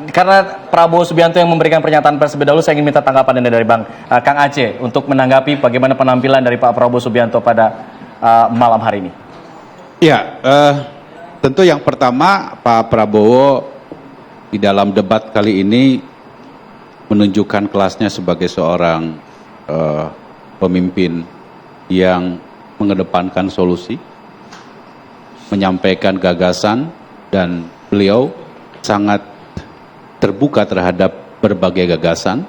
Karena Prabowo Subianto yang memberikan pernyataan pers lebih dahulu, saya ingin minta tanggapan dari Bang Kang Aceh untuk menanggapi bagaimana penampilan dari Pak Prabowo Subianto pada malam hari ini. Ya, tentu yang pertama Pak Prabowo di dalam debat kali ini menunjukkan kelasnya sebagai seorang pemimpin yang mengedepankan solusi, menyampaikan gagasan, dan beliau sangat terbuka terhadap berbagai gagasan,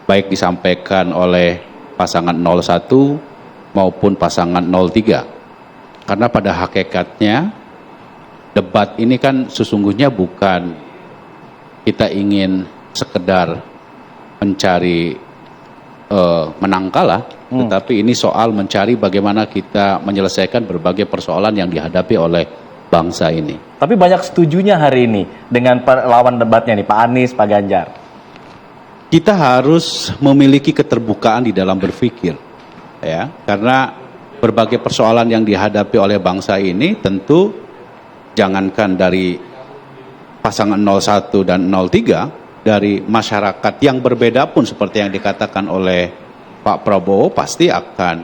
baik disampaikan oleh pasangan 01 maupun pasangan 03. Karena pada hakikatnya debat ini kan sesungguhnya bukan kita ingin sekedar mencari menang kalah, tetapi ini soal mencari bagaimana kita menyelesaikan berbagai persoalan yang dihadapi oleh bangsa ini. Tapi banyak setujunya hari ini dengan lawan debatnya nih, Pak Anies, Pak Ganjar. Kita harus memiliki keterbukaan di dalam berpikir, ya, karena berbagai persoalan yang dihadapi oleh bangsa ini tentu jangankan dari pasangan 01 dan 03, dari masyarakat yang berbeda pun seperti yang dikatakan oleh Pak Prabowo pasti akan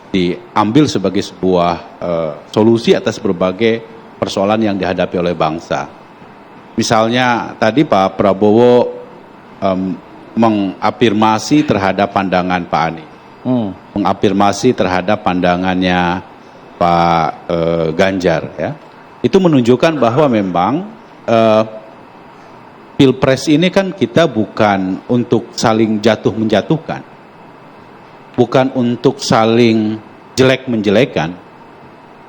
diambil sebagai sebuah solusi atas berbagai persoalan yang dihadapi oleh bangsa. Misalnya tadi Pak Prabowo mengafirmasi terhadap pandangan Pak Anies, mengafirmasi terhadap pandangannya Pak Ganjar, ya. Itu menunjukkan bahwa memang Pilpres ini kan kita bukan untuk saling jatuh menjatuhkan, bukan untuk saling jelek menjelekan,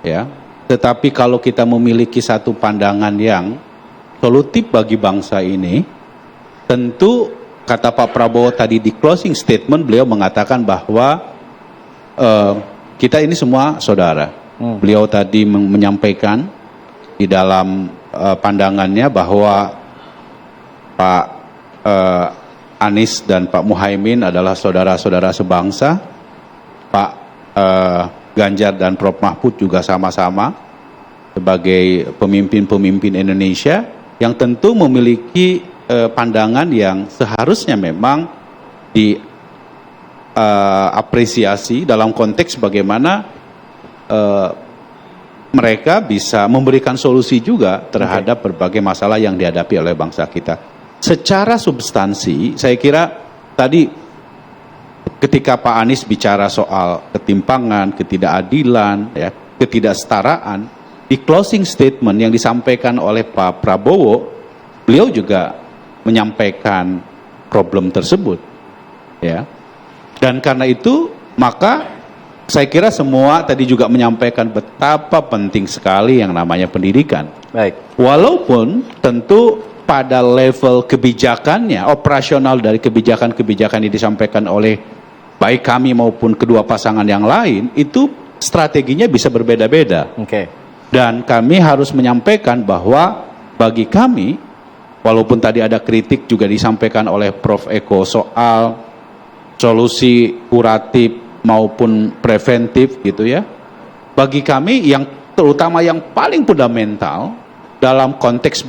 ya. Tetapi kalau kita memiliki satu pandangan yang solutif bagi bangsa ini, tentu kata Pak Prabowo tadi di closing statement, beliau mengatakan bahwa kita ini semua saudara. Beliau tadi menyampaikan di dalam pandangannya bahwa Pak Anies dan Pak Muhaimin adalah saudara-saudara sebangsa. Pak Ganjar dan Prof Mahfud juga sama-sama sebagai pemimpin-pemimpin Indonesia yang tentu memiliki pandangan yang seharusnya memang diapresiasi dalam konteks bagaimana mereka bisa memberikan solusi juga terhadap berbagai masalah yang dihadapi oleh bangsa kita. Secara substansi, saya kira tadi ketika Pak Anies bicara soal ketimpangan, ketidakadilan, ya, ketidaksetaraan, di closing statement yang disampaikan oleh Pak Prabowo, beliau juga menyampaikan problem tersebut, ya. Dan karena itu, maka saya kira semua tadi juga menyampaikan betapa penting sekali yang namanya pendidikan. Baik. Walaupun tentu pada level kebijakannya, operasional dari kebijakan-kebijakan yang disampaikan oleh baik kami maupun kedua pasangan yang lain, itu strateginya bisa berbeda-beda. Dan kami harus menyampaikan bahwa bagi kami, walaupun tadi ada kritik juga disampaikan oleh Prof. Eko soal solusi kuratif maupun preventif gitu ya. Bagi kami yang terutama yang paling fundamental dalam konteks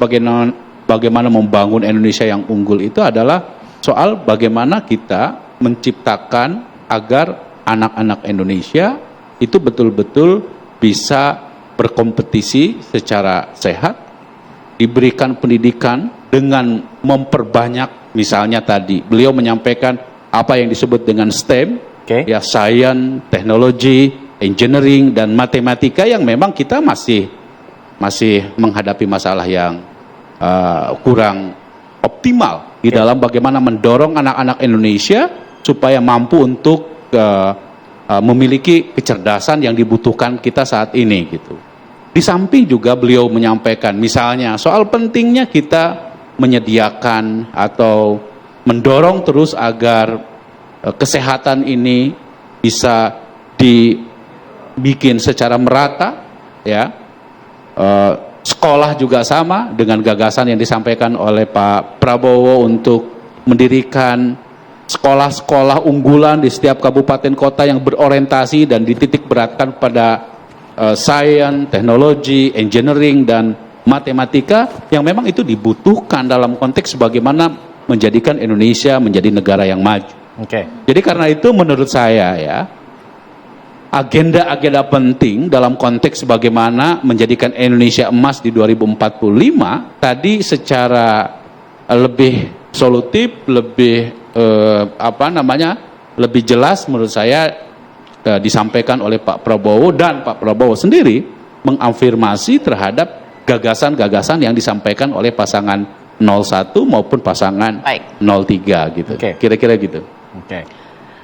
bagaimana membangun Indonesia yang unggul itu adalah soal bagaimana kita menciptakan agar anak-anak Indonesia itu betul-betul bisa berkompetisi secara sehat, diberikan pendidikan dengan memperbanyak, misalnya tadi beliau menyampaikan apa yang disebut dengan STEM, ya, science, teknologi, engineering, dan matematika yang memang kita masih menghadapi masalah yang kurang optimal di dalam bagaimana mendorong anak-anak Indonesia supaya mampu untuk memiliki kecerdasan yang dibutuhkan kita saat ini gitu. Di samping juga beliau menyampaikan misalnya soal pentingnya kita menyediakan atau mendorong terus agar kesehatan ini bisa dibikin secara merata, ya. Sekolah juga sama dengan gagasan yang disampaikan oleh Pak Prabowo untuk mendirikan sekolah-sekolah unggulan di setiap kabupaten kota yang berorientasi dan dititik beratkan pada sains, teknologi, engineering, dan matematika yang memang itu dibutuhkan dalam konteks bagaimana menjadikan Indonesia menjadi negara yang maju. Oke. Jadi karena itu menurut saya ya, agenda-agenda penting dalam konteks bagaimana menjadikan Indonesia emas di 2045 tadi secara lebih solutif, lebih lebih jelas menurut saya disampaikan oleh Pak Prabowo, dan Pak Prabowo sendiri mengafirmasi terhadap gagasan-gagasan yang disampaikan oleh pasangan 01 maupun pasangan Baik. 03 gitu. Oke. Kira-kira gitu. Oke.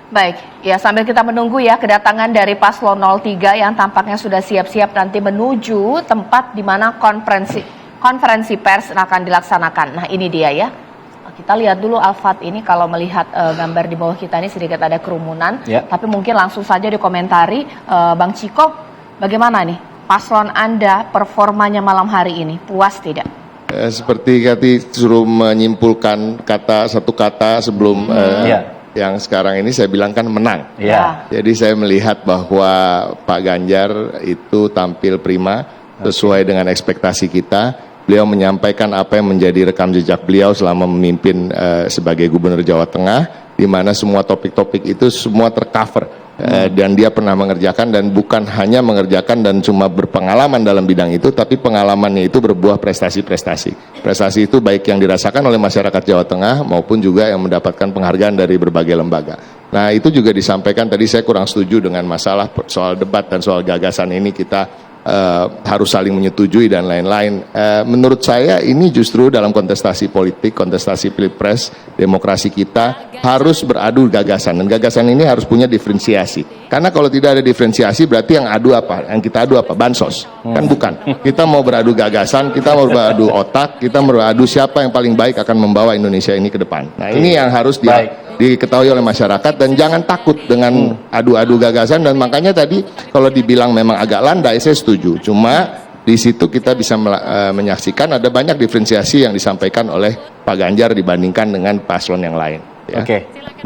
Baik, ya sambil kita menunggu ya kedatangan dari Paslon 03 yang tampaknya sudah siap-siap nanti menuju tempat di mana konferensi pers akan dilaksanakan. Nah ini dia ya, kita lihat dulu Alfat ini kalau melihat gambar di bawah kita ini sedikit ada kerumunan, Ya. tapi mungkin langsung saja dikomentari Bang Ciko, bagaimana nih paslon Anda performanya malam hari ini, puas tidak? Seperti Kati suruh menyimpulkan satu kata sebelum yang sekarang ini saya bilang kan menang. Iya. Jadi saya melihat bahwa Pak Ganjar itu tampil prima sesuai dengan ekspektasi kita. Beliau menyampaikan apa yang menjadi rekam jejak beliau selama memimpin sebagai Gubernur Jawa Tengah, di mana semua topik-topik itu semua tercover. Dan dia pernah mengerjakan, dan bukan hanya mengerjakan dan cuma berpengalaman dalam bidang itu, tapi pengalamannya itu berbuah prestasi-prestasi. Prestasi itu baik yang dirasakan oleh masyarakat Jawa Tengah maupun juga yang mendapatkan penghargaan dari berbagai lembaga. Nah itu juga disampaikan, tadi saya kurang setuju dengan masalah soal debat dan soal gagasan ini kita harus saling menyetujui dan lain-lain. Menurut saya ini justru dalam kontestasi politik, kontestasi pilpres, demokrasi kita harus beradu gagasan, dan gagasan ini harus punya diferensiasi. Karena kalau tidak ada diferensiasi berarti yang adu apa? Yang kita adu apa? Bansos. Kan bukan. Kita mau beradu gagasan, kita mau beradu otak, kita mau beradu siapa yang paling baik akan membawa Indonesia ini ke depan. Nah ini yang harus diketahui oleh masyarakat, dan jangan takut dengan adu-adu gagasan. Dan makanya tadi kalau dibilang memang agak landai, saya setuju. Cuma di situ kita bisa menyaksikan ada banyak diferensiasi yang disampaikan oleh Pak Ganjar dibandingkan dengan paslon yang lain. Ya. Oke. Baik.